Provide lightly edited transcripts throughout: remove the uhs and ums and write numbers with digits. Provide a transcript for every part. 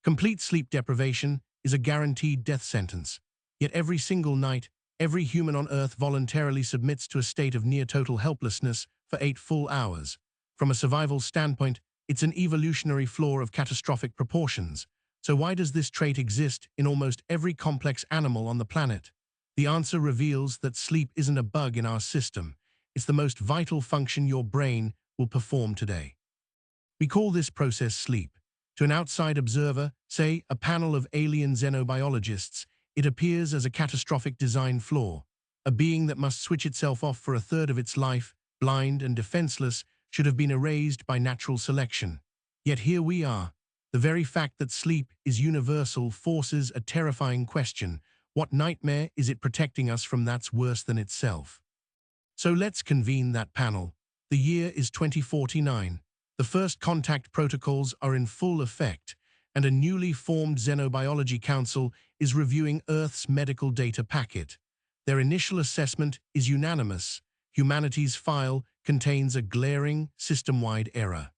Complete sleep deprivation is a guaranteed death sentence. Yet every single night, every human on Earth voluntarily submits to a state of near-total helplessness for 8 full hours. From a survival standpoint, it's an evolutionary flaw of catastrophic proportions. So why does this trait exist in almost every complex animal on the planet? The answer reveals that sleep isn't a bug in our system. It's the most vital function your brain will perform today. We call this process sleep. To an outside observer, say a panel of alien xenobiologists, it appears as a catastrophic design flaw. A being that must switch itself off for a third of its life, blind and defenseless, should have been erased by natural selection. Yet here we are. The very fact that sleep is universal forces a terrifying question. What nightmare is it protecting us from that's worse than itself? So let's convene that panel. The year is 2049. The first contact protocols are in full effect, and a newly formed Xenobiology Council is reviewing Earth's medical data packet. Their initial assessment is unanimous. Humanity's file contains a glaring, system-wide error.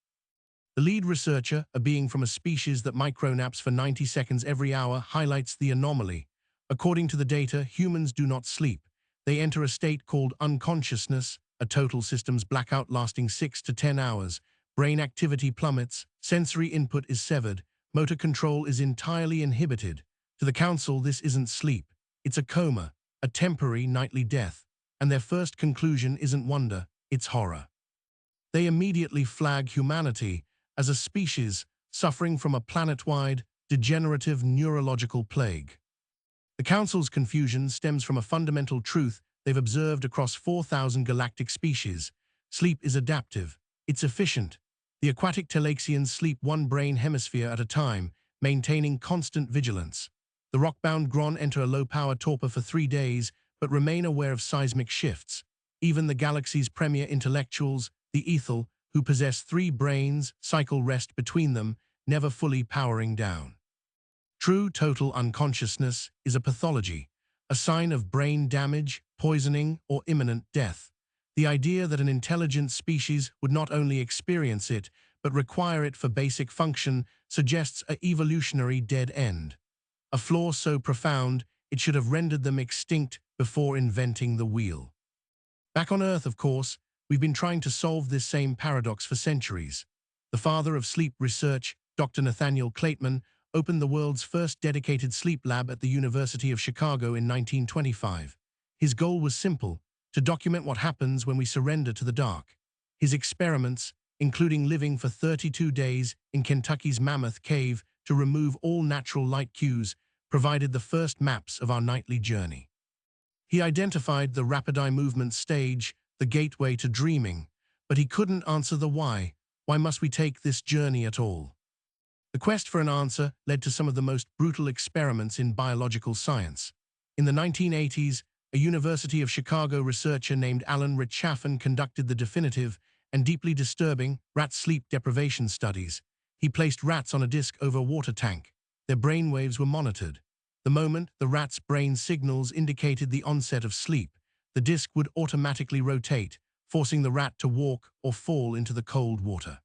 The lead researcher, a being from a species that micronaps for 90 seconds every hour, highlights the anomaly. According to the data, humans do not sleep. They enter a state called unconsciousness, a total systems blackout lasting 6 to 10 hours. Brain activity plummets, sensory input is severed, motor control is entirely inhibited. To the Council, this isn't sleep. It's a coma, a temporary nightly death. And their first conclusion isn't wonder, it's horror. They immediately flag humanity as a species suffering from a planet-wide, degenerative neurological plague. The Council's confusion stems from a fundamental truth they've observed across 4,000 galactic species. Sleep is adaptive. It's efficient. The aquatic Talaxians sleep one brain hemisphere at a time, maintaining constant vigilance. The rock-bound Gron enter a low-power torpor for 3 days, but remain aware of seismic shifts. Even the galaxy's premier intellectuals, the Ethel, who possess 3 brains, cycle rest between them, never fully powering down. True total unconsciousness is a pathology, a sign of brain damage, poisoning, or imminent death. The idea that an intelligent species would not only experience it, but require it for basic function suggests an evolutionary dead end. A flaw so profound, it should have rendered them extinct before inventing the wheel. Back on Earth, of course, we've been trying to solve this same paradox for centuries. The father of sleep research, Dr. Nathaniel Kleitman, opened the world's first dedicated sleep lab at the University of Chicago in 1925. His goal was simple: to document what happens when we surrender to the dark. His experiments, including living for 32 days in Kentucky's Mammoth Cave to remove all natural light cues, provided the first maps of our nightly journey. He identified the rapid eye movement stage, the gateway to dreaming, but he couldn't answer the why. Why must we take this journey at all? The quest for an answer led to some of the most brutal experiments in biological science. In the 1980s, a University of Chicago researcher named Alan Richthofen conducted the definitive and deeply disturbing rat sleep deprivation studies. He placed rats on a disc over a water tank. Their brainwaves were monitored. The moment the rat's brain signals indicated the onset of sleep, the disc would automatically rotate, forcing the rat to walk or fall into the cold water.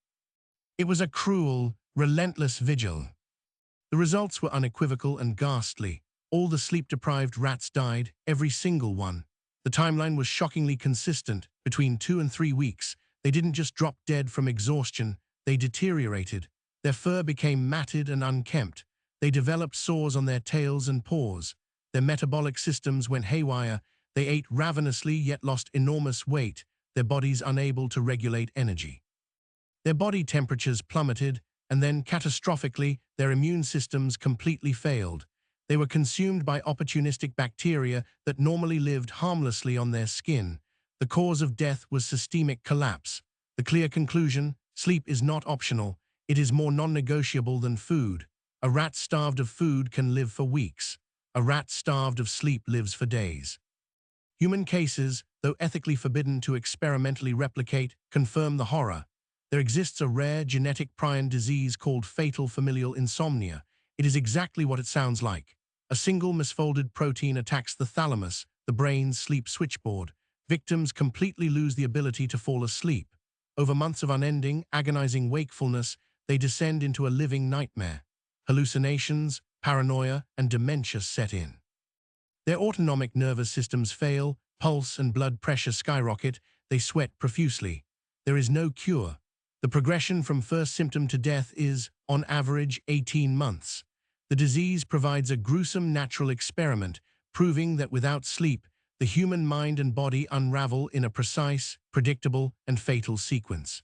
It was a cruel, relentless vigil. The results were unequivocal and ghastly. All the sleep-deprived rats died, every single one. The timeline was shockingly consistent. Between 2 and 3 weeks, they didn't just drop dead from exhaustion, they deteriorated. Their fur became matted and unkempt. They developed sores on their tails and paws. Their metabolic systems went haywire. They ate ravenously yet lost enormous weight, their bodies unable to regulate energy. Their body temperatures plummeted, and then, catastrophically, their immune systems completely failed. They were consumed by opportunistic bacteria that normally lived harmlessly on their skin. The cause of death was systemic collapse. The clear conclusion: sleep is not optional. It is more non-negotiable than food. A rat starved of food can live for weeks. A rat starved of sleep lives for days. Human cases, though ethically forbidden to experimentally replicate, confirm the horror. There exists a rare genetic prion disease called fatal familial insomnia. It is exactly what it sounds like. A single misfolded protein attacks the thalamus, the brain's sleep switchboard. Victims completely lose the ability to fall asleep. Over months of unending, agonizing wakefulness, they descend into a living nightmare. hallucinations, paranoia, and dementia set in. Their autonomic nervous systems fail, pulse and blood pressure skyrocket, they sweat profusely. There is no cure. The progression from first symptom to death is, on average, 18 months. The disease provides a gruesome natural experiment, proving that without sleep, the human mind and body unravel in a precise, predictable, and fatal sequence.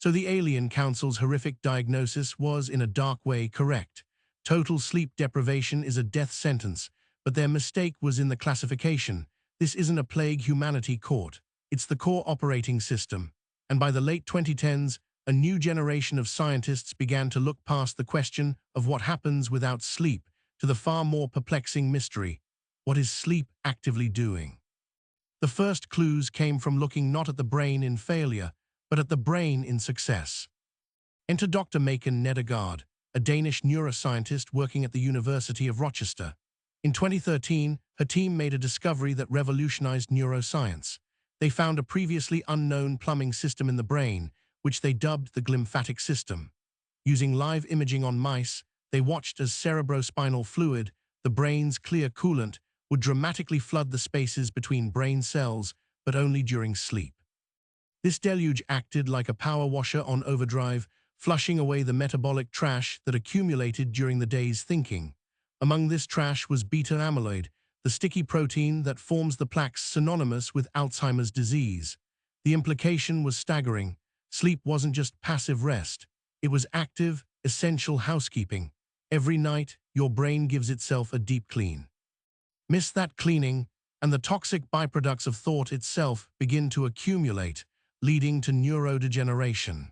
So the Alien Council's horrific diagnosis was, in a dark way, correct. Total sleep deprivation is a death sentence, but their mistake was in the classification. This isn't a plague humanity caught. It's the core operating system. And by the late 2010s, a new generation of scientists began to look past the question of what happens without sleep to the far more perplexing mystery: what is sleep actively doing? The first clues came from looking not at the brain in failure, but at the brain in success. Enter Dr. Maiken Nedergaard, a Danish neuroscientist working at the University of Rochester. In 2013, her team made a discovery that revolutionized neuroscience. They found a previously unknown plumbing system in the brain, which they dubbed the glymphatic system. Using live imaging on mice, they watched as cerebrospinal fluid, the brain's clear coolant, would dramatically flood the spaces between brain cells, but only during sleep. This deluge acted like a power washer on overdrive, flushing away the metabolic trash that accumulated during the day's thinking. Among this trash was beta-amyloid, the sticky protein that forms the plaques synonymous with Alzheimer's disease. The implication was staggering. Sleep wasn't just passive rest. It was active, essential housekeeping. Every night, your brain gives itself a deep clean. Miss that cleaning, and the toxic byproducts of thought itself begin to accumulate, leading to neurodegeneration.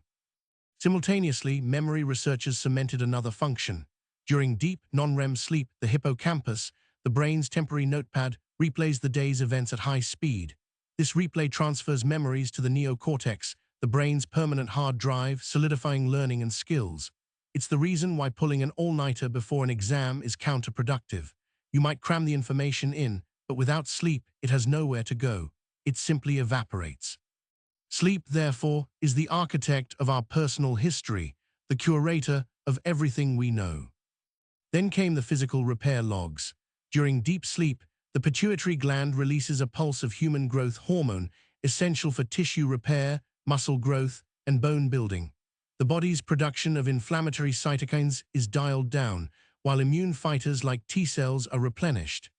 Simultaneously, memory researchers cemented another function. During deep, non-REM sleep, the hippocampus, the brain's temporary notepad, replays the day's events at high speed. This replay transfers memories to the neocortex, the brain's permanent hard drive, solidifying learning and skills. It's the reason why pulling an all-nighter before an exam is counterproductive. You might cram the information in, but without sleep, it has nowhere to go. It simply evaporates. Sleep, therefore, is the architect of our personal history, the curator of everything we know. Then came the physical repair logs. During deep sleep, the pituitary gland releases a pulse of human growth hormone, essential for tissue repair, muscle growth, and bone building. The body's production of inflammatory cytokines is dialed down, while immune fighters like T cells are replenished.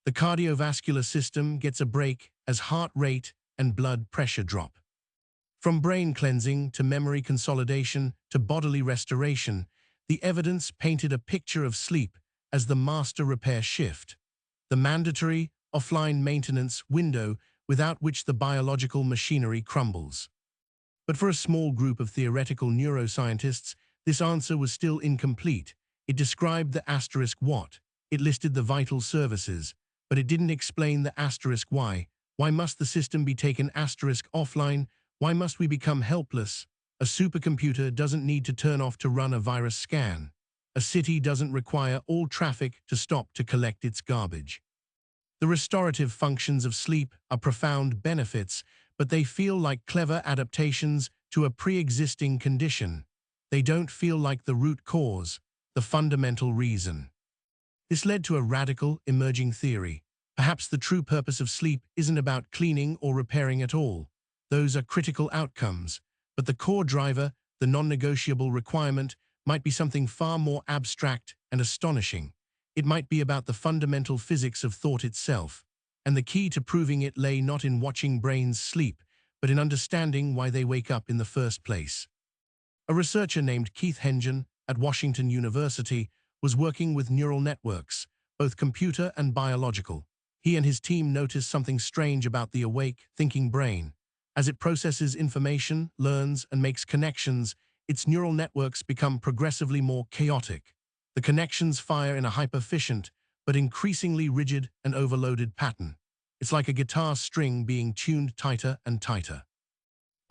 The cardiovascular system gets a break as heart rate and blood pressure drop. From brain cleansing to memory consolidation to bodily restoration, the evidence painted a picture of sleep as the master repair shift, the mandatory, offline maintenance window without which the biological machinery crumbles. But for a small group of theoretical neuroscientists, this answer was still incomplete. It described the asterisk what. It listed the vital services, but it didn't explain the asterisk why. Why must the system be taken asterisk offline? Why must we become helpless? A supercomputer doesn't need to turn off to run a virus scan. A city doesn't require all traffic to stop to collect its garbage. The restorative functions of sleep are profound benefits, but they feel like clever adaptations to a pre-existing condition. They don't feel like the root cause, the fundamental reason. This led to a radical, emerging theory. Perhaps the true purpose of sleep isn't about cleaning or repairing at all. Those are critical outcomes, but the core driver, the non-negotiable requirement, might be something far more abstract and astonishing. It might be about the fundamental physics of thought itself, and the key to proving it lay not in watching brains sleep, but in understanding why they wake up in the first place. A researcher named Keith Hengen at Washington University was working with neural networks, both computer and biological. He and his team noticed something strange about the awake, thinking brain. As it processes information, learns, and makes connections, its neural networks become progressively more chaotic. The connections fire in a hyper-efficient, but increasingly rigid and overloaded pattern. It's like a guitar string being tuned tighter and tighter.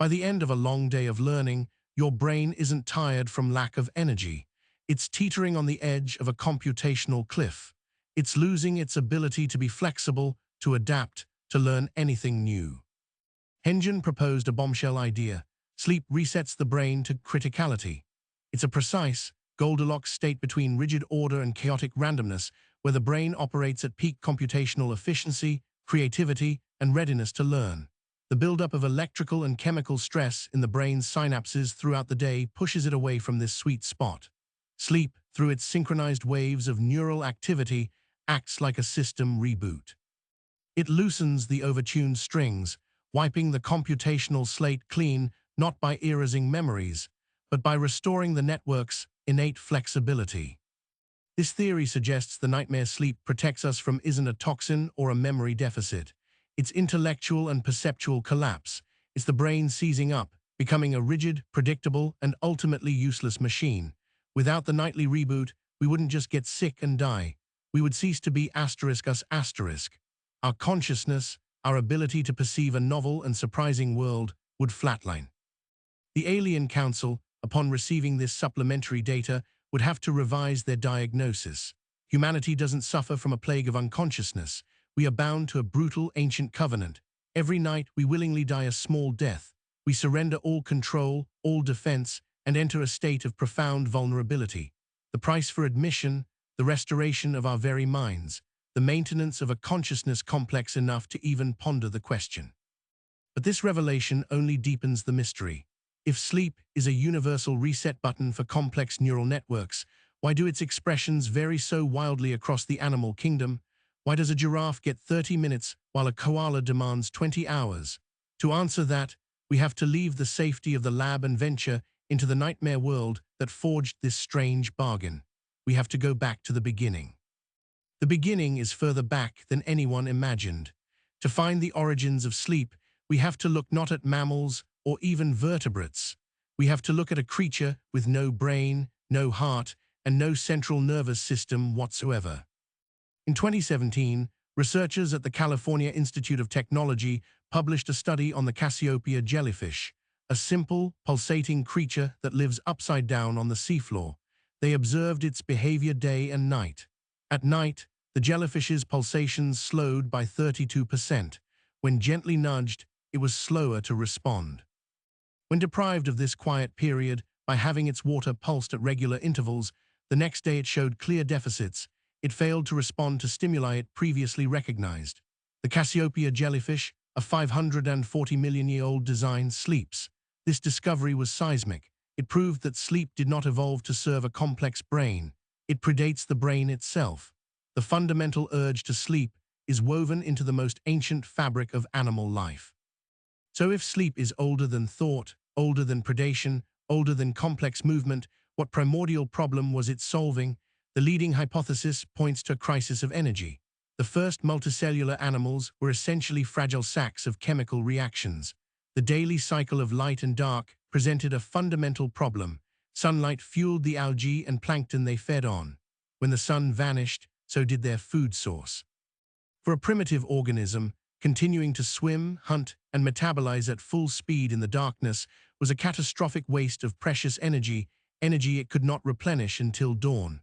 By the end of a long day of learning, your brain isn't tired from lack of energy. It's teetering on the edge of a computational cliff. It's losing its ability to be flexible, to adapt, to learn anything new. Hengen proposed a bombshell idea. Sleep resets the brain to criticality. It's a precise, Goldilocks state between rigid order and chaotic randomness, where the brain operates at peak computational efficiency, creativity, and readiness to learn. The buildup of electrical and chemical stress in the brain's synapses throughout the day pushes it away from this sweet spot. Sleep, through its synchronized waves of neural activity, acts like a system reboot. It loosens the overtuned strings, wiping the computational slate clean not by erasing memories, but by restoring the network's innate flexibility. This theory suggests the nightmare sleep protects us from isn't a toxin or a memory deficit. It's intellectual and perceptual collapse. It's the brain seizing up, becoming a rigid, predictable, and ultimately useless machine. Without the nightly reboot, we wouldn't just get sick and die. We would cease to be *us**. Our consciousness, our ability to perceive a novel and surprising world, would flatline. The Alien Council, upon receiving this supplementary data, would have to revise their diagnosis. Humanity doesn't suffer from a plague of unconsciousness. We are bound to a brutal ancient covenant. Every night we willingly die a small death. We surrender all control, all defense, and enter a state of profound vulnerability. The price for admission, the restoration of our very minds, the maintenance of a consciousness complex enough to even ponder the question. But this revelation only deepens the mystery. If sleep is a universal reset button for complex neural networks, why do its expressions vary so wildly across the animal kingdom? Why does a giraffe get 30 minutes while a koala demands 20 hours? To answer that, we have to leave the safety of the lab and venture into the nightmare world that forged this strange bargain. We have to go back to the beginning. The beginning is further back than anyone imagined. To find the origins of sleep, we have to look not at mammals or even vertebrates. We have to look at a creature with no brain, no heart, and no central nervous system whatsoever. In 2017, researchers at the California Institute of Technology published a study on the Cassiopeia jellyfish, a simple, pulsating creature that lives upside down on the seafloor. They observed its behavior day and night. At night, the jellyfish's pulsations slowed by 32%. When gently nudged, it was slower to respond. When deprived of this quiet period by having its water pulsed at regular intervals, the next day it showed clear deficits. It failed to respond to stimuli it previously recognized. The Cassiopeia jellyfish, a 540-million-year-old design, sleeps. This discovery was seismic. It proved that sleep did not evolve to serve a complex brain. It predates the brain itself. The fundamental urge to sleep is woven into the most ancient fabric of animal life. So if sleep is older than thought, older than predation, older than complex movement, what primordial problem was it solving? The leading hypothesis points to a crisis of energy. The first multicellular animals were essentially fragile sacks of chemical reactions. The daily cycle of light and dark presented a fundamental problem. Sunlight fueled the algae and plankton they fed on. When the sun vanished, so did their food source. For a primitive organism, continuing to swim, hunt, and metabolize at full speed in the darkness was a catastrophic waste of precious energy it could not replenish until dawn.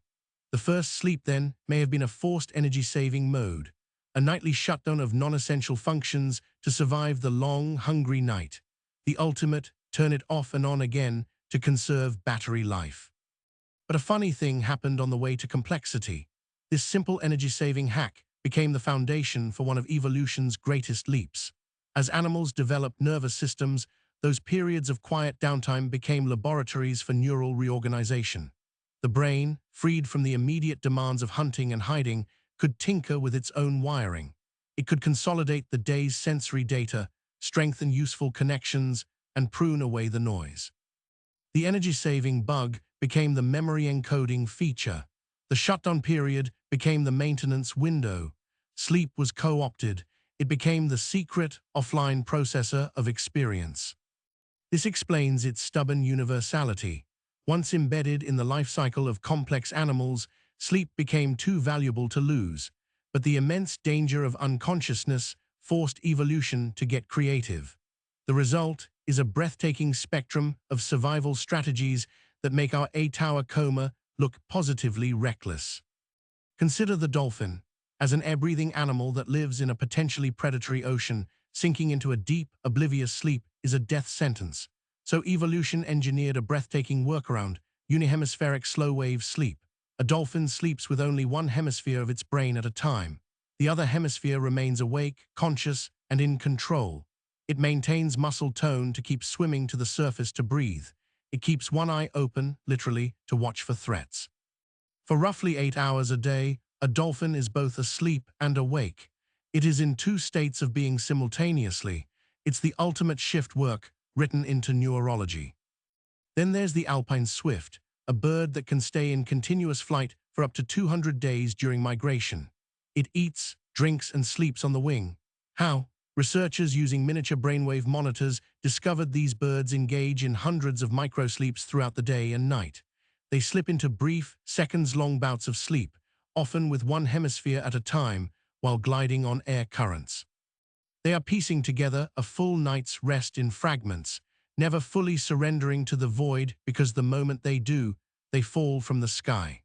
The first sleep, then, may have been a forced energy-saving mode, a nightly shutdown of non-essential functions to survive the long, hungry night, the ultimate turn it off and on again to conserve battery life. But a funny thing happened on the way to complexity. This simple energy-saving hack became the foundation for one of evolution's greatest leaps. As animals developed nervous systems, those periods of quiet downtime became laboratories for neural reorganization. The brain, freed from the immediate demands of hunting and hiding, could tinker with its own wiring. It could consolidate the day's sensory data, strengthen useful connections, and prune away the noise. The energy-saving bug became the memory encoding feature. The shutdown period became the maintenance window. Sleep was co-opted. It became the secret, offline processor of experience. This explains its stubborn universality. Once embedded in the life cycle of complex animals, sleep became too valuable to lose. But the immense danger of unconsciousness forced evolution to get creative. The result is a breathtaking spectrum of survival strategies that make our 8-hour coma look positively reckless. Consider the dolphin. As an air-breathing animal that lives in a potentially predatory ocean, sinking into a deep, oblivious sleep is a death sentence. So evolution engineered a breathtaking workaround. unihemispheric slow-wave sleep. A dolphin sleeps with only one hemisphere of its brain at a time. The other hemisphere remains awake, conscious, and in control. It maintains muscle tone to keep swimming to the surface to breathe. It keeps one eye open, literally, to watch for threats. For roughly 8 hours a day, a dolphin is both asleep and awake. It is in two states of being simultaneously. It's the ultimate shift work written into neurology. Then there's the alpine swift, a bird that can stay in continuous flight for up to 200 days during migration. It eats, drinks, and sleeps on the wing. How? Researchers using miniature brainwave monitors discovered these birds engage in hundreds of microsleeps throughout the day and night. They slip into brief, seconds-long bouts of sleep, often with one hemisphere at a time, while gliding on air currents. They are piecing together a full night's rest in fragments, never fully surrendering to the void because the moment they do, they fall from the sky.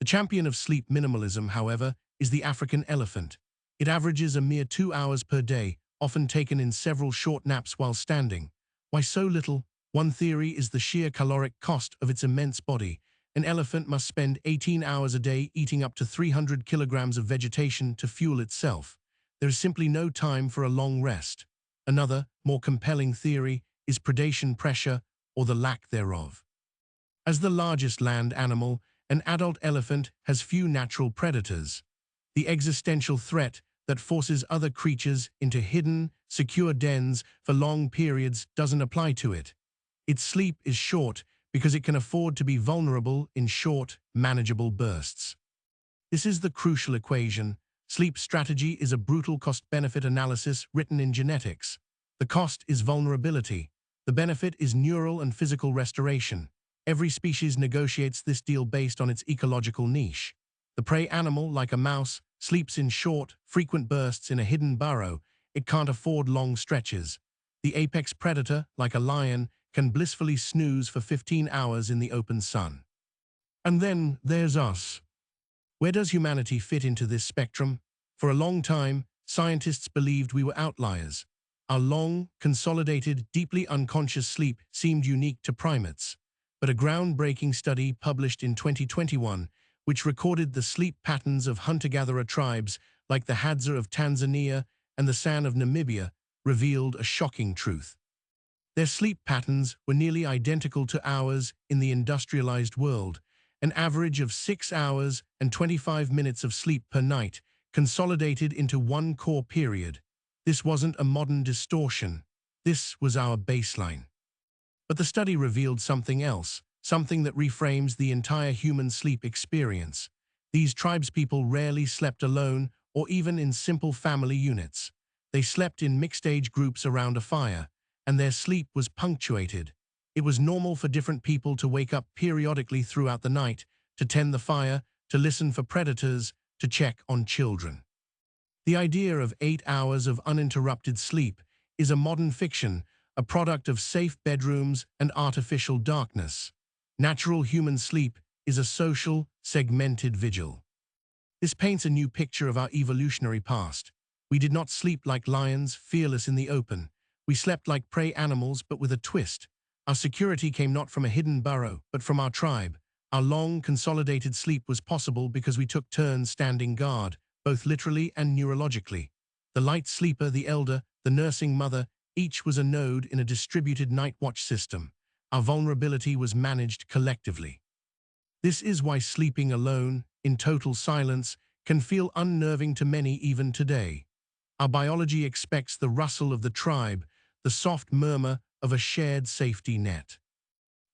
The champion of sleep minimalism, however, is the African elephant. It averages a mere 2 hours per day, often taken in several short naps while standing. Why so little? One theory is the sheer caloric cost of its immense body. An elephant must spend 18 hours a day eating up to 300 kilograms of vegetation to fuel itself. There is simply no time for a long rest. Another, more compelling theory is predation pressure or the lack thereof. As the largest land animal, an adult elephant has few natural predators. The existential threat that forces other creatures into hidden, secure dens for long periods doesn't apply to it. Its sleep is short because it can afford to be vulnerable in short, manageable bursts. This is the crucial equation. Sleep strategy is a brutal cost-benefit analysis written in genetics. The cost is vulnerability. The benefit is neural and physical restoration. Every species negotiates this deal based on its ecological niche. The prey animal, like a mouse, sleeps in short, frequent bursts in a hidden burrow. It can't afford long stretches. The apex predator, like a lion, can blissfully snooze for 15 hours in the open sun. And then there's us. Where does humanity fit into this spectrum? For a long time, scientists believed we were outliers. Our long, consolidated, deeply unconscious sleep seemed unique to primates. But a groundbreaking study published in 2021, which recorded the sleep patterns of hunter-gatherer tribes like the Hadza of Tanzania and the San of Namibia, revealed a shocking truth. Their sleep patterns were nearly identical to ours in the industrialized world, an average of 6 hours and 25 minutes of sleep per night, consolidated into one core period. This wasn't a modern distortion. This was our baseline. But the study revealed something else, something that reframes the entire human sleep experience. These tribespeople rarely slept alone or even in simple family units. They slept in mixed-age groups around a fire, and their sleep was punctuated. It was normal for different people to wake up periodically throughout the night, to tend the fire, to listen for predators, to check on children. The idea of 8 hours of uninterrupted sleep is a modern fiction, a product of safe bedrooms and artificial darkness. Natural human sleep is a social, segmented vigil. This paints a new picture of our evolutionary past. We did not sleep like lions, fearless in the open. We slept like prey animals, but with a twist. Our security came not from a hidden burrow, but from our tribe. Our long, consolidated sleep was possible because we took turns standing guard, both literally and neurologically. The light sleeper, the elder, the nursing mother, each was a node in a distributed night watch system. Our vulnerability was managed collectively. This is why sleeping alone, in total silence, can feel unnerving to many even today. Our biology expects the rustle of the tribe, the soft murmur of a shared safety net.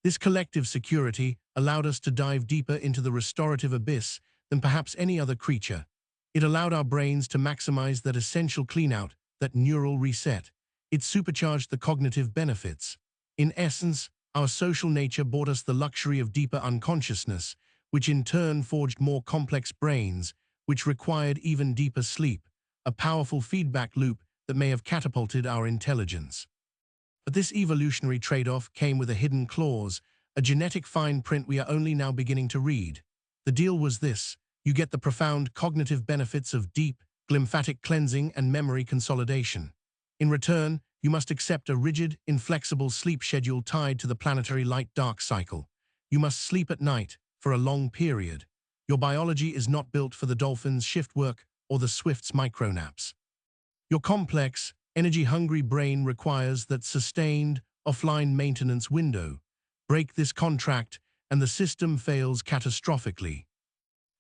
This collective security allowed us to dive deeper into the restorative abyss than perhaps any other creature. It allowed our brains to maximize that essential cleanout, that neural reset. It supercharged the cognitive benefits. In essence, our social nature brought us the luxury of deeper unconsciousness, which in turn forged more complex brains, which required even deeper sleep, a powerful feedback loop that may have catapulted our intelligence. But this evolutionary trade-off came with a hidden clause, a genetic fine print we are only now beginning to read. The deal was this: you get the profound cognitive benefits of deep, glymphatic cleansing and memory consolidation. In return, you must accept a rigid, inflexible sleep schedule tied to the planetary light-dark cycle. You must sleep at night for a long period. Your biology is not built for the dolphin's shift work or the swift's micronaps. Your complex, energy-hungry brain requires that sustained, offline maintenance window. Break this contract, and the system fails catastrophically.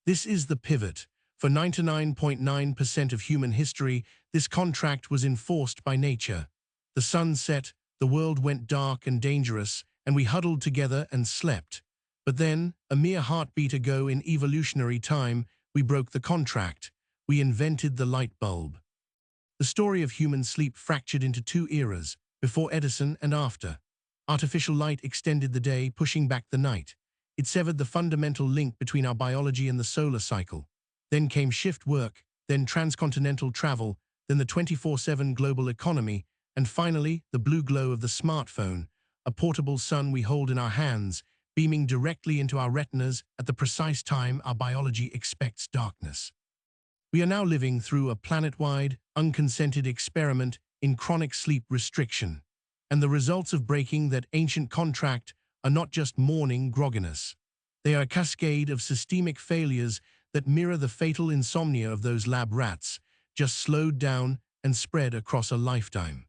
This is the pivot. For 99.9% of human history, this contract was enforced by nature. The sun set, the world went dark and dangerous, and we huddled together and slept. But then, a mere heartbeat ago in evolutionary time, we broke the contract. We invented the light bulb. The story of human sleep fractured into two eras, before Edison and after. Artificial light extended the day, pushing back the night. It severed the fundamental link between our biology and the solar cycle. Then came shift work, then transcontinental travel, then the 24/7 global economy, and finally, the blue glow of the smartphone, a portable sun we hold in our hands, beaming directly into our retinas at the precise time our biology expects darkness. We are now living through a planet-wide, unconsented experiment in chronic sleep restriction, and the results of breaking that ancient contract are not just morning grogginess. They are a cascade of systemic failures that mirror the fatal insomnia of those lab rats, just slowed down and spread across a lifetime.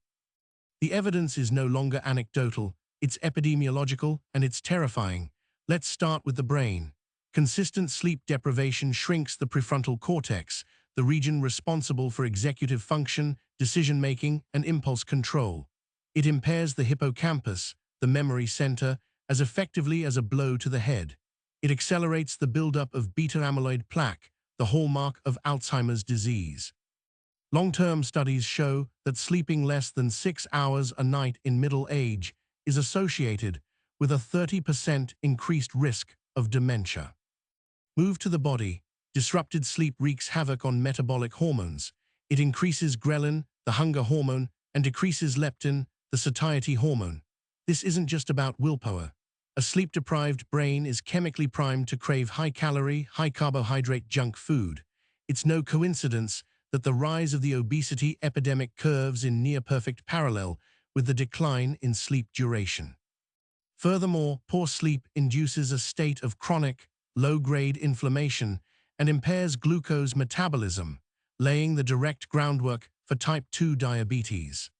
The evidence is no longer anecdotal, it's epidemiological and it's terrifying. Let's start with the brain. Consistent sleep deprivation shrinks the prefrontal cortex, the region responsible for executive function, decision-making, and impulse control. It impairs the hippocampus, the memory center, as effectively as a blow to the head. It accelerates the buildup of beta-amyloid plaque, the hallmark of Alzheimer's disease. Long-term studies show that sleeping less than 6 hours a night in middle age is associated with a 30% increased risk of dementia. Move to the body. Disrupted sleep wreaks havoc on metabolic hormones. It increases ghrelin, the hunger hormone, and decreases leptin, the satiety hormone. This isn't just about willpower. A sleep-deprived brain is chemically primed to crave high-calorie, high-carbohydrate junk food. It's no coincidence that the rise of the obesity epidemic curves in near-perfect parallel with the decline in sleep duration. Furthermore, poor sleep induces a state of chronic, low-grade inflammation and impairs glucose metabolism, laying the direct groundwork for type 2 diabetes.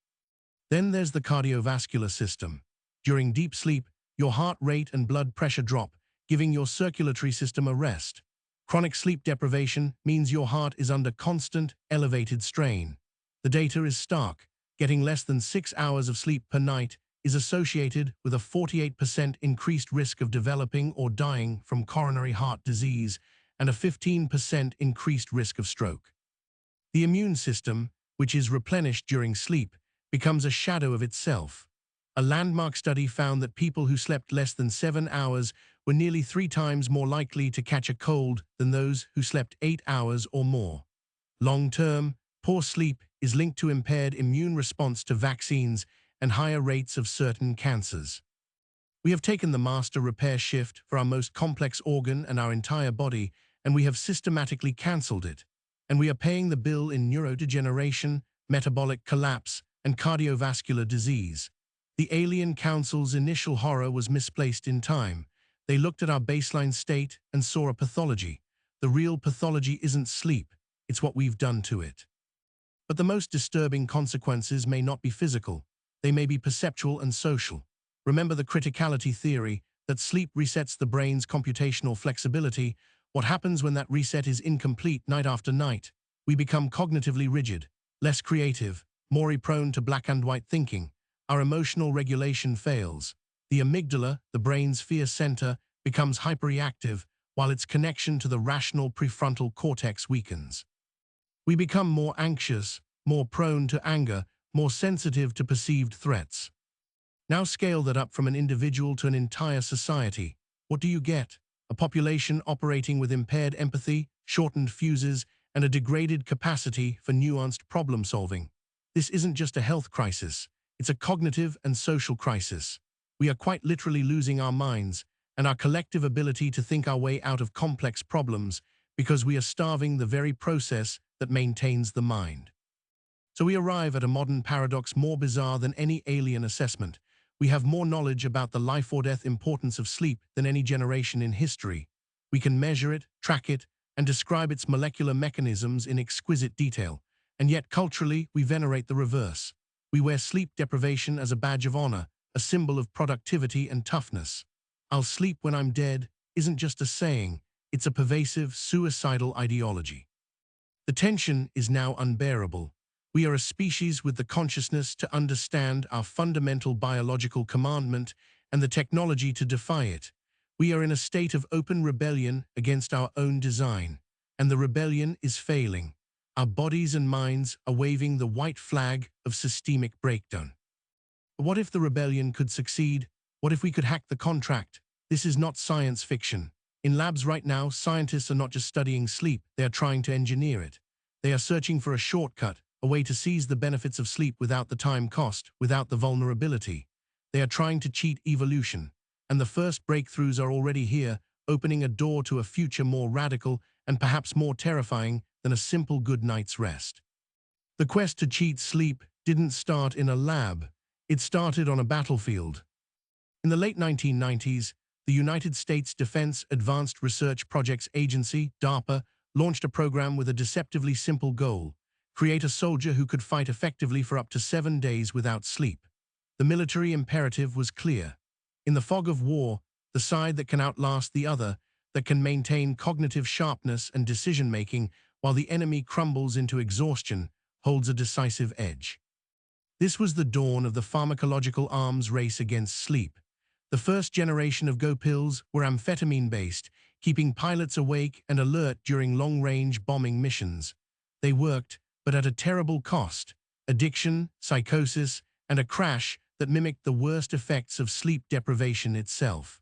Then there's the cardiovascular system. During deep sleep, your heart rate and blood pressure drop, giving your circulatory system a rest. Chronic sleep deprivation means your heart is under constant, elevated strain. The data is stark. Getting less than 6 hours of sleep per night is associated with a 48% increased risk of developing or dying from coronary heart disease and a 15% increased risk of stroke. The immune system, which is replenished during sleep, becomes a shadow of itself. A landmark study found that people who slept less than 7 hours were nearly 3 times more likely to catch a cold than those who slept 8 hours or more. Long-term, poor sleep is linked to impaired immune response to vaccines and higher rates of certain cancers. We have taken the master repair shift for our most complex organ and our entire body, and we have systematically cancelled it. And we are paying the bill in neurodegeneration, metabolic collapse, and cardiovascular disease. The Alien Council's initial horror was misplaced in time. They looked at our baseline state and saw a pathology. The real pathology isn't sleep, it's what we've done to it. But the most disturbing consequences may not be physical. They may be perceptual and social. Remember the criticality theory, that sleep resets the brain's computational flexibility. What happens when that reset is incomplete night after night? We become cognitively rigid, less creative, more prone to black and white thinking. Our emotional regulation fails. The amygdala, the brain's fear center, becomes hyperreactive, while its connection to the rational prefrontal cortex weakens. We become more anxious, more prone to anger, more sensitive to perceived threats. Now scale that up from an individual to an entire society. What do you get? A population operating with impaired empathy, shortened fuses, and a degraded capacity for nuanced problem-solving. This isn't just a health crisis. It's a cognitive and social crisis. We are quite literally losing our minds and our collective ability to think our way out of complex problems because we are starving the very process that maintains the mind. So we arrive at a modern paradox more bizarre than any alien assessment. we have more knowledge about the life-or-death importance of sleep than any generation in history. We can measure it, track it, and describe its molecular mechanisms in exquisite detail. And yet, culturally, we venerate the reverse. We wear sleep deprivation as a badge of honor, a symbol of productivity and toughness. "I'll sleep when I'm dead" isn't just a saying, it's a pervasive, suicidal ideology. The tension is now unbearable. We are a species with the consciousness to understand our fundamental biological commandment and the technology to defy it. We are in a state of open rebellion against our own design, and the rebellion is failing. Our bodies and minds are waving the white flag of systemic breakdown. But what if the rebellion could succeed? What if we could hack the contract? This is not science fiction. In labs right now, scientists are not just studying sleep, they are trying to engineer it. They are searching for a shortcut, a way to seize the benefits of sleep without the time cost, without the vulnerability. They are trying to cheat evolution. And the first breakthroughs are already here, opening a door to a future more radical and perhaps more terrifying than a simple good night's rest. The quest to cheat sleep didn't start in a lab. It started on a battlefield. In the late 1990s, the United States Defense Advanced Research Projects Agency, DARPA, launched a program with a deceptively simple goal: create a soldier who could fight effectively for up to 7 days without sleep. The military imperative was clear. In the fog of war, the side that can outlast the other, that can maintain cognitive sharpness and decision-making while the enemy crumbles into exhaustion, holds a decisive edge. This was the dawn of the pharmacological arms race against sleep. The first generation of Go pills were amphetamine-based, keeping pilots awake and alert during long-range bombing missions. They worked, but at a terrible cost: addiction, psychosis, and a crash that mimicked the worst effects of sleep deprivation itself.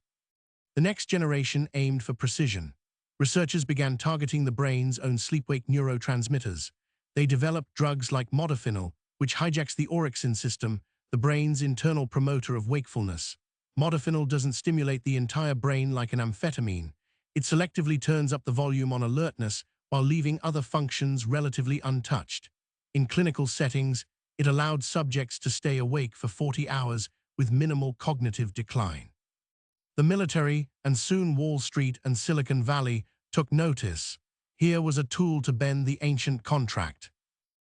The next generation aimed for precision. Researchers began targeting the brain's own sleep-wake neurotransmitters. They developed drugs like modafinil, which hijacks the orexin system, the brain's internal promoter of wakefulness. Modafinil doesn't stimulate the entire brain like an amphetamine. It selectively turns up the volume on alertness while leaving other functions relatively untouched. In clinical settings, it allowed subjects to stay awake for 40 hours with minimal cognitive decline. The military, and soon Wall Street and Silicon Valley, took notice. Here was a tool to bend the ancient contract.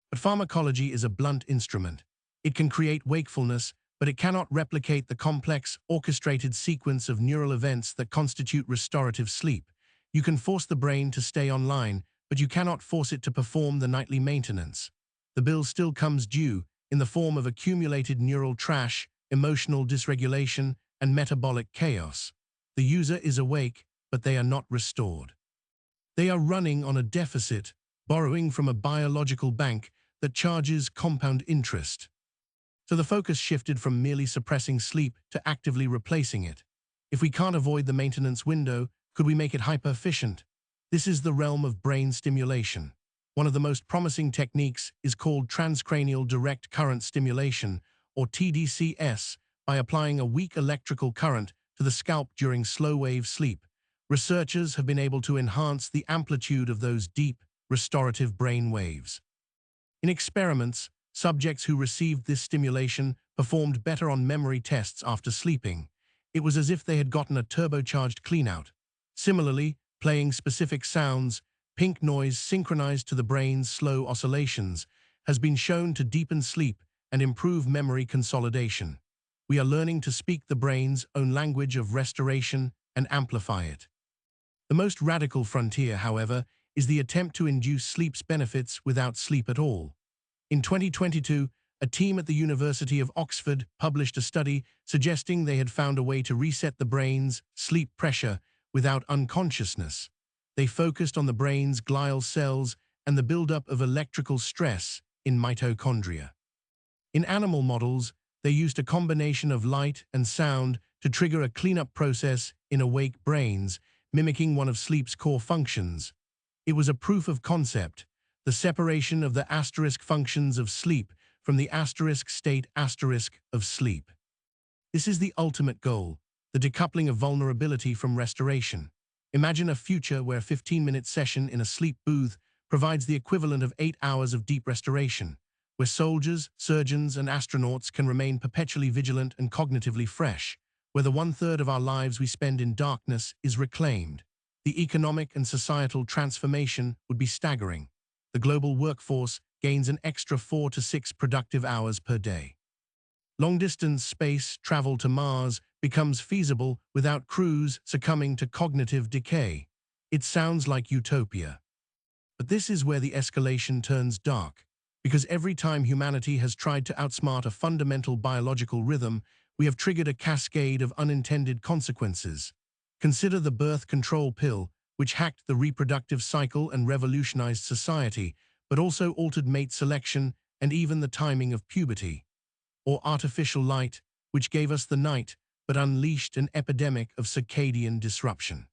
But pharmacology is a blunt instrument. It can create wakefulness, but it cannot replicate the complex, orchestrated sequence of neural events that constitute restorative sleep. You can force the brain to stay online, but you cannot force it to perform the nightly maintenance. The bill still comes due, in the form of accumulated neural trash, emotional dysregulation, and metabolic chaos. The user is awake, but they are not restored. They are running on a deficit, borrowing from a biological bank that charges compound interest. So the focus shifted from merely suppressing sleep to actively replacing it. If we can't avoid the maintenance window, could we make it hyper-efficient? This is the realm of brain stimulation. One of the most promising techniques is called transcranial direct current stimulation, or TDCS, by applying a weak electrical current to the scalp during slow-wave sleep. Researchers have been able to enhance the amplitude of those deep, restorative brain waves. In experiments, subjects who received this stimulation performed better on memory tests after sleeping. It was as if they had gotten a turbocharged cleanout. Similarly, playing specific sounds, pink noise synchronized to the brain's slow oscillations, has been shown to deepen sleep and improve memory consolidation. We are learning to speak the brain's own language of restoration and amplify it. The most radical frontier, however, is the attempt to induce sleep's benefits without sleep at all. In 2022, a team at the University of Oxford published a study suggesting they had found a way to reset the brain's sleep pressure without unconsciousness. They focused on the brain's glial cells and the buildup of electrical stress in mitochondria. In animal models, they used a combination of light and sound to trigger a cleanup process in awake brains, mimicking one of sleep's core functions. It was a proof of concept, the separation of the asterisk functions of sleep from the asterisk state asterisk of sleep. This is the ultimate goal, the decoupling of vulnerability from restoration. Imagine a future where a 15-minute session in a sleep booth provides the equivalent of 8 hours of deep restoration. where soldiers, surgeons, and astronauts can remain perpetually vigilant and cognitively fresh, where the one-third of our lives we spend in darkness is reclaimed. The economic and societal transformation would be staggering. The global workforce gains an extra 4 to 6 productive hours per day. Long-distance space travel to Mars becomes feasible without crews succumbing to cognitive decay. It sounds like utopia. But this is where the escalation turns dark, because every time humanity has tried to outsmart a fundamental biological rhythm, we have triggered a cascade of unintended consequences. Consider the birth control pill, which hacked the reproductive cycle and revolutionized society, but also altered mate selection and even the timing of puberty. Or artificial light, which gave us the night, but unleashed an epidemic of circadian disruption.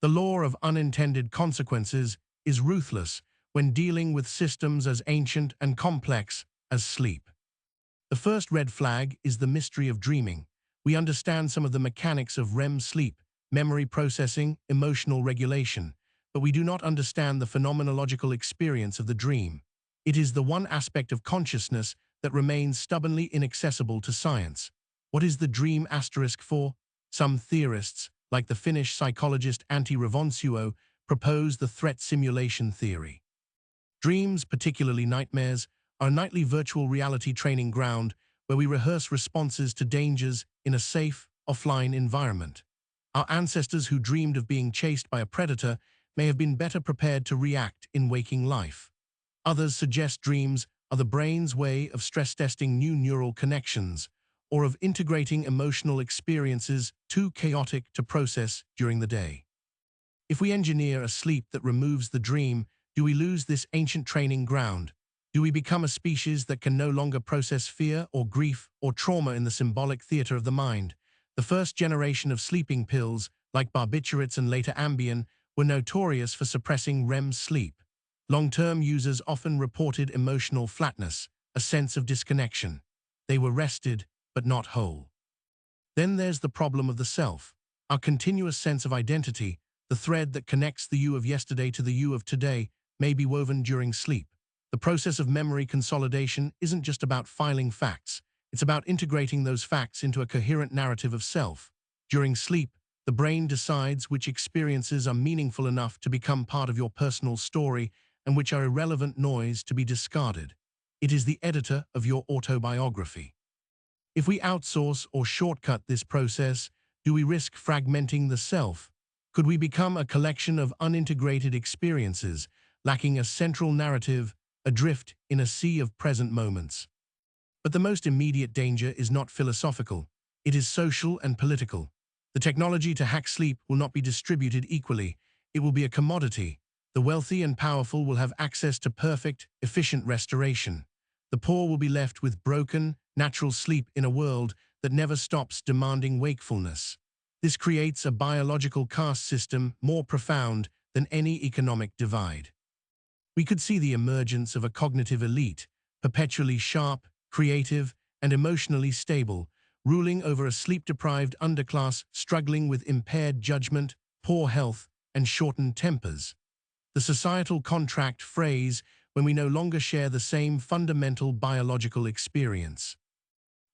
The law of unintended consequences is ruthless when dealing with systems as ancient and complex as sleep. The first red flag is the mystery of dreaming. We understand some of the mechanics of REM sleep, memory processing, emotional regulation, but we do not understand the phenomenological experience of the dream. It is the one aspect of consciousness that remains stubbornly inaccessible to science. What is the dream asterisk for? Some theorists, like the Finnish psychologist Antti Revonsuo, propose the threat simulation theory. Dreams, particularly nightmares, are a nightly virtual reality training ground where we rehearse responses to dangers in a safe, offline environment. Our ancestors who dreamed of being chased by a predator may have been better prepared to react in waking life. Others suggest dreams are the brain's way of stress-testing new neural connections, or of integrating emotional experiences too chaotic to process during the day. If we engineer a sleep that removes the dream, do we lose this ancient training ground? Do we become a species that can no longer process fear or grief or trauma in the symbolic theater of the mind? The first generation of sleeping pills, like barbiturates and later Ambien, were notorious for suppressing REM sleep. Long-term users often reported emotional flatness, a sense of disconnection. They were rested, but not whole. Then there's the problem of the self, our continuous sense of identity. The thread that connects the you of yesterday to the you of today may be woven during sleep. The process of memory consolidation isn't just about filing facts. It's about integrating those facts into a coherent narrative of self. During sleep, the brain decides which experiences are meaningful enough to become part of your personal story and which are irrelevant noise to be discarded. It is the editor of your autobiography. If we outsource or shortcut this process, do we risk fragmenting the self? Could we become a collection of unintegrated experiences, lacking a central narrative, adrift in a sea of present moments? But the most immediate danger is not philosophical. It is social and political. The technology to hack sleep will not be distributed equally. It will be a commodity. The wealthy and powerful will have access to perfect, efficient restoration. The poor will be left with broken, natural sleep in a world that never stops demanding wakefulness. This creates a biological caste system more profound than any economic divide. We could see the emergence of a cognitive elite, perpetually sharp, creative, and emotionally stable, ruling over a sleep-deprived underclass struggling with impaired judgment, poor health, and shortened tempers. The societal contract phrase when we no longer share the same fundamental biological experience.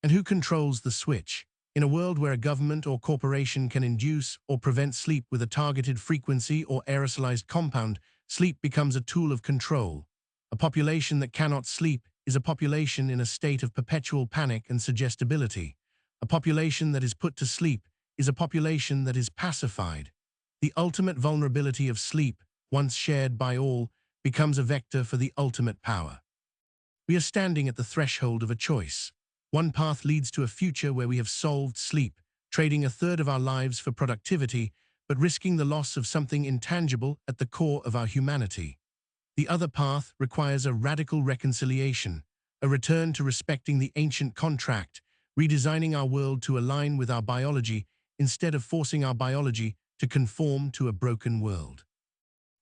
And who controls the switch? In a world where a government or corporation can induce or prevent sleep with a targeted frequency or aerosolized compound, sleep becomes a tool of control. A population that cannot sleep is a population in a state of perpetual panic and suggestibility. A population that is put to sleep is a population that is pacified. The ultimate vulnerability of sleep, once shared by all, becomes a vector for the ultimate power. We are standing at the threshold of a choice. One path leads to a future where we have solved sleep, trading a third of our lives for productivity, but risking the loss of something intangible at the core of our humanity. The other path requires a radical reconciliation, a return to respecting the ancient contract, redesigning our world to align with our biology instead of forcing our biology to conform to a broken world.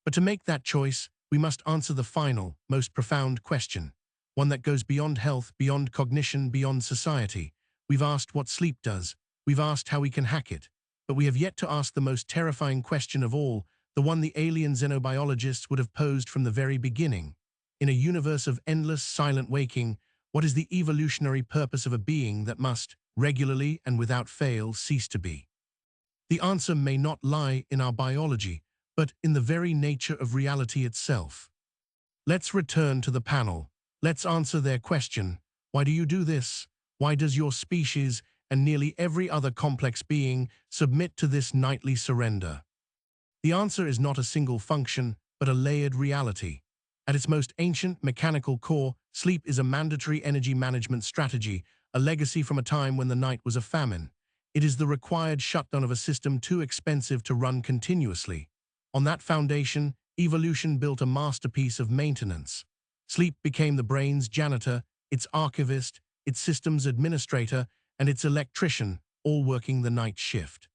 But to make that choice, we must answer the final, most profound question, one that goes beyond health, beyond cognition, beyond society. We've asked what sleep does, we've asked how we can hack it, but we have yet to ask the most terrifying question of all, the one the alien xenobiologists would have posed from the very beginning. In a universe of endless, silent waking, what is the evolutionary purpose of a being that must, regularly and without fail, cease to be? The answer may not lie in our biology, but in the very nature of reality itself. Let's return to the panel. Let's answer their question. Why do you do this? Why does your species and nearly every other complex being submit to this nightly surrender? The answer is not a single function, but a layered reality. At its most ancient mechanical core, sleep is a mandatory energy management strategy, a legacy from a time when the night was a famine. It is the required shutdown of a system too expensive to run continuously. On that foundation, evolution built a masterpiece of maintenance. Sleep became the brain's janitor, its archivist, its systems administrator, and its electrician, all working the night shift.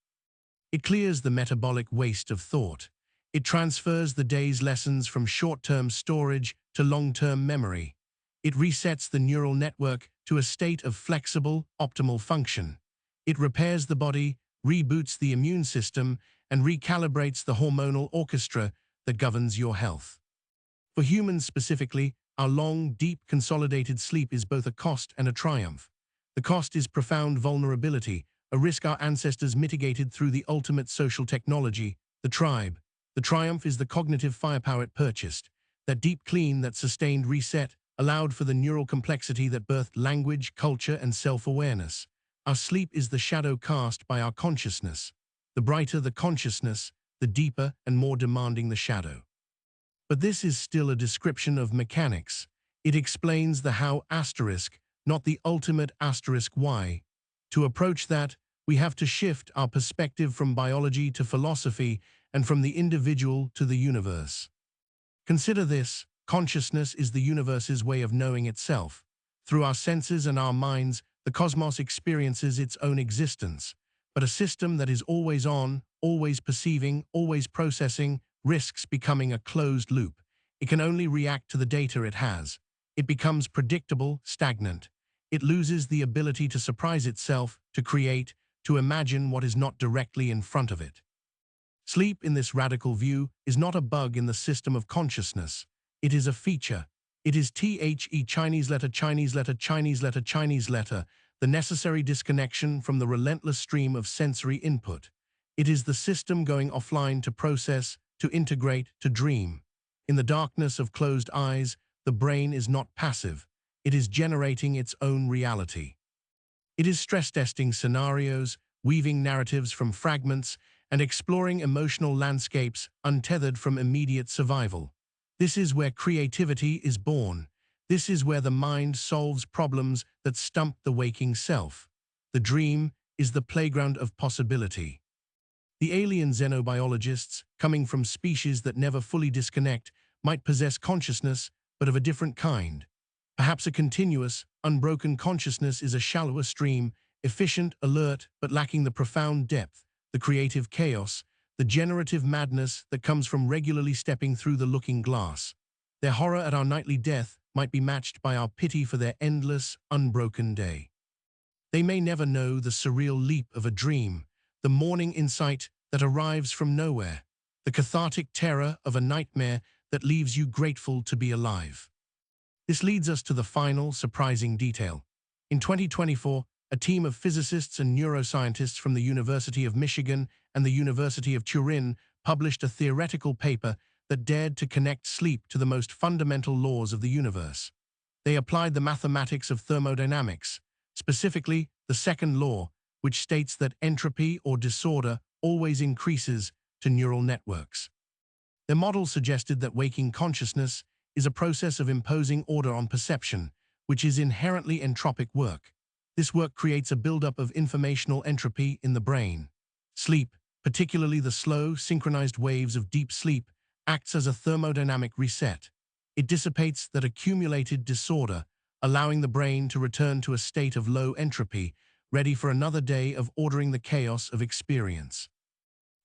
It clears the metabolic waste of thought. It transfers the day's lessons from short-term storage to long-term memory. It resets the neural network to a state of flexible, optimal function. It repairs the body, reboots the immune system, and recalibrates the hormonal orchestra that governs your health. For humans specifically, our long, deep, consolidated sleep is both a cost and a triumph. The cost is profound vulnerability, a risk our ancestors mitigated through the ultimate social technology, the tribe. The triumph is the cognitive firepower it purchased. That deep clean, that sustained reset, allowed for the neural complexity that birthed language, culture, and self-awareness. Our sleep is the shadow cast by our consciousness. The brighter the consciousness, the deeper and more demanding the shadow. But this is still a description of mechanics. It explains the how asterisk, not the ultimate asterisk why. To approach that, we have to shift our perspective from biology to philosophy and from the individual to the universe. Consider this: consciousness is the universe's way of knowing itself. Through our senses and our minds, the cosmos experiences its own existence. But a system that is always on, always perceiving, always processing, risks becoming a closed loop. It can only react to the data it has. It becomes predictable, stagnant. It loses the ability to surprise itself, to create, to imagine what is not directly in front of it. Sleep, in this radical view, is not a bug in the system of consciousness. It is a feature. It is the Chinese letter, Chinese letter, Chinese letter, Chinese letter, the necessary disconnection from the relentless stream of sensory input. It is the system going offline to process, to integrate, to dream. In the darkness of closed eyes, the brain is not passive. It is generating its own reality. It is stress-testing scenarios, weaving narratives from fragments, and exploring emotional landscapes untethered from immediate survival. This is where creativity is born. This is where the mind solves problems that stump the waking self. The dream is the playground of possibility. The alien xenobiologists, coming from species that never fully disconnect, might possess consciousness, but of a different kind. Perhaps a continuous, unbroken consciousness is a shallower stream, efficient, alert, but lacking the profound depth, the creative chaos, the generative madness that comes from regularly stepping through the looking glass. Their horror at our nightly death might be matched by our pity for their endless, unbroken day. They may never know the surreal leap of a dream, the morning insight that arrives from nowhere, the cathartic terror of a nightmare that leaves you grateful to be alive. This leads us to the final, surprising detail. In 2024, a team of physicists and neuroscientists from the University of Michigan and the University of Turin published a theoretical paper that dared to connect sleep to the most fundamental laws of the universe. They applied the mathematics of thermodynamics, specifically the second law, which states that entropy or disorder always increases to neural networks. Their model suggested that waking consciousness is a process of imposing order on perception, which is inherently entropic work. This work creates a buildup of informational entropy in the brain. Sleep, particularly the slow, synchronized waves of deep sleep, acts as a thermodynamic reset. It dissipates that accumulated disorder, allowing the brain to return to a state of low entropy, ready for another day of ordering the chaos of experience.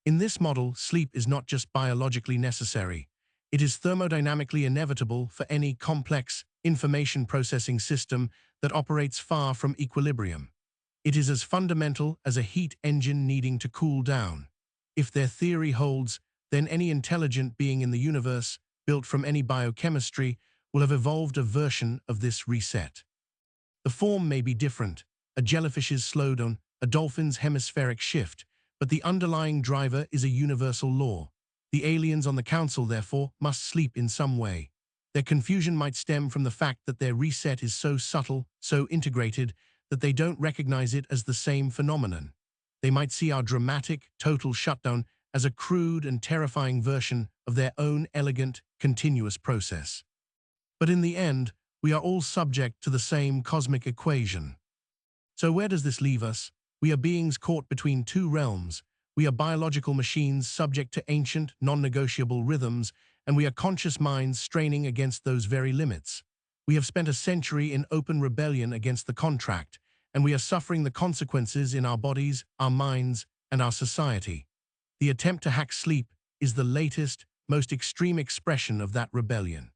In this model, sleep is not just biologically necessary. It is thermodynamically inevitable for any complex, information processing system that operates far from equilibrium. It is as fundamental as a heat engine needing to cool down. If their theory holds, then any intelligent being in the universe, built from any biochemistry, will have evolved a version of this reset. The form may be different, a jellyfish's slowdown, a dolphin's hemispheric shift, but the underlying driver is a universal law. The aliens on the council, therefore, must sleep in some way. Their confusion might stem from the fact that their reset is so subtle, so integrated, that they don't recognize it as the same phenomenon. They might see our dramatic, total shutdown as a crude and terrifying version of their own elegant, continuous process. But in the end, we are all subject to the same cosmic equation. So where does this leave us? We are beings caught between two realms. We are biological machines subject to ancient, non-negotiable rhythms, and we are conscious minds straining against those very limits. We have spent a century in open rebellion against the contract, and we are suffering the consequences in our bodies, our minds, and our society. The attempt to hack sleep is the latest, most extreme expression of that rebellion.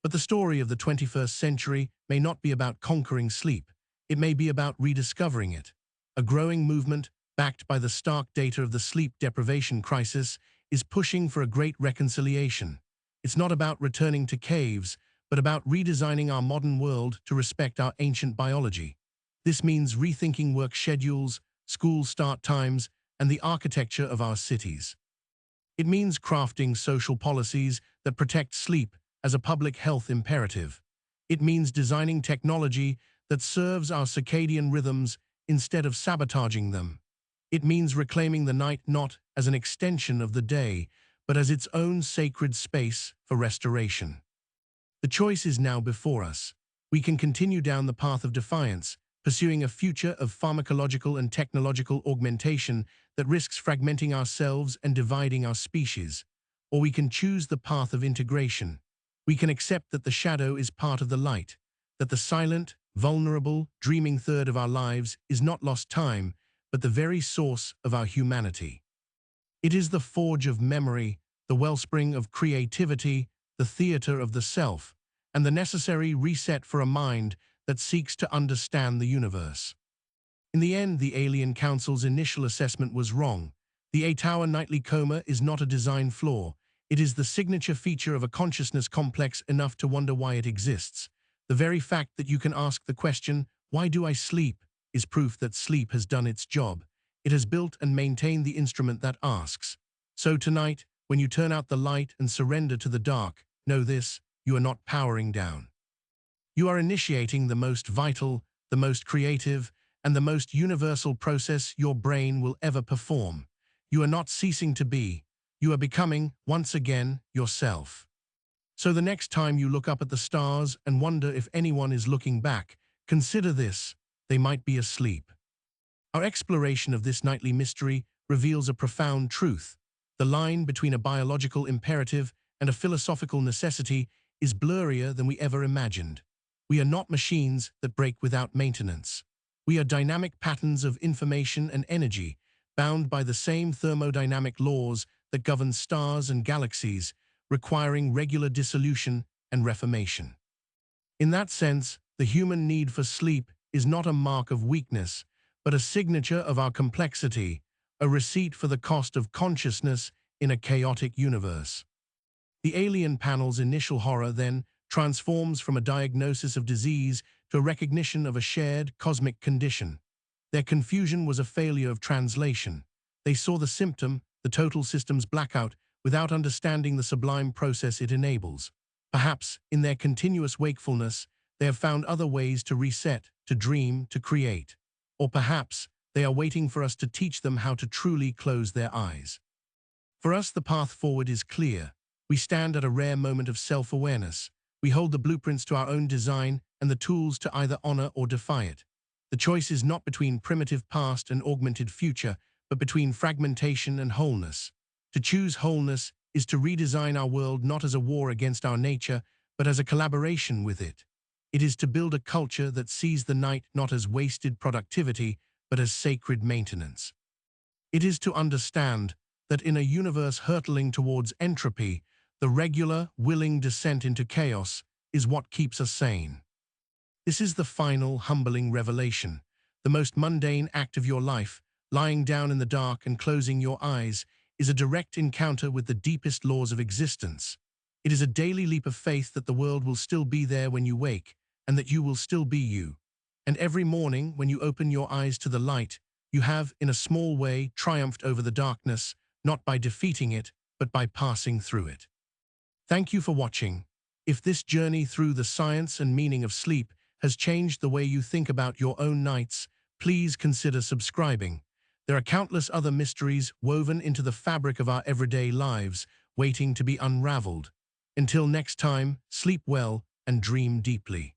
But the story of the 21st century may not be about conquering sleep. It may be about rediscovering it. A growing movement, backed by the stark data of the sleep deprivation crisis, is pushing for a great reconciliation. It's not about returning to caves, but about redesigning our modern world to respect our ancient biology. This means rethinking work schedules, school start times, and the architecture of our cities. It means crafting social policies that protect sleep as a public health imperative. It means designing technology that serves our circadian rhythms instead of sabotaging them. It means reclaiming the night not as an extension of the day, but as its own sacred space for restoration. The choice is now before us. We can continue down the path of defiance, pursuing a future of pharmacological and technological augmentation that risks fragmenting ourselves and dividing our species. Or we can choose the path of integration. We can accept that the shadow is part of the light, that the silent, vulnerable, dreaming third of our lives is not lost time, but the very source of our humanity. It is the forge of memory, the wellspring of creativity, the theater of the self, and the necessary reset for a mind that seeks to understand the universe. In the end, the Alien Council's initial assessment was wrong. The 8-hour nightly coma is not a design flaw. It is the signature feature of a consciousness complex enough to wonder why it exists. The very fact that you can ask the question, "Why do I sleep?" is proof that sleep has done its job. It has built and maintained the instrument that asks. So tonight, when you turn out the light and surrender to the dark, know this: you are not powering down. You are initiating the most vital, the most creative, and the most universal process your brain will ever perform. You are not ceasing to be. You are becoming, once again, yourself. So the next time you look up at the stars and wonder if anyone is looking back, consider this: they might be asleep. Our exploration of this nightly mystery reveals a profound truth. The line between a biological imperative and a philosophical necessity is blurrier than we ever imagined. We are not machines that break without maintenance. We are dynamic patterns of information and energy, bound by the same thermodynamic laws that govern stars and galaxies, requiring regular dissolution and reformation. In that sense, the human need for sleep is not a mark of weakness, but a signature of our complexity, a receipt for the cost of consciousness in a chaotic universe. The alien panel's initial horror, then, transforms from a diagnosis of disease to a recognition of a shared cosmic condition. Their confusion was a failure of translation. They saw the symptom, the total system's blackout, without understanding the sublime process it enables. Perhaps, in their continuous wakefulness, they have found other ways to reset, to dream, to create. Or perhaps, they are waiting for us to teach them how to truly close their eyes. For us, the path forward is clear. We stand at a rare moment of self-awareness. We hold the blueprints to our own design and the tools to either honor or defy it. The choice is not between primitive past and augmented future, but between fragmentation and wholeness. To choose wholeness is to redesign our world not as a war against our nature, but as a collaboration with it. It is to build a culture that sees the night not as wasted productivity, but as sacred maintenance. It is to understand that in a universe hurtling towards entropy, the regular, willing descent into chaos is what keeps us sane. This is the final, humbling revelation. The most mundane act of your life, lying down in the dark and closing your eyes, is a direct encounter with the deepest laws of existence. It is a daily leap of faith that the world will still be there when you wake, and that you will still be you. And every morning, when you open your eyes to the light, you have, in a small way, triumphed over the darkness, not by defeating it, but by passing through it. Thank you for watching. If this journey through the science and meaning of sleep has changed the way you think about your own nights, please consider subscribing. There are countless other mysteries woven into the fabric of our everyday lives, waiting to be unraveled. Until next time, sleep well and dream deeply.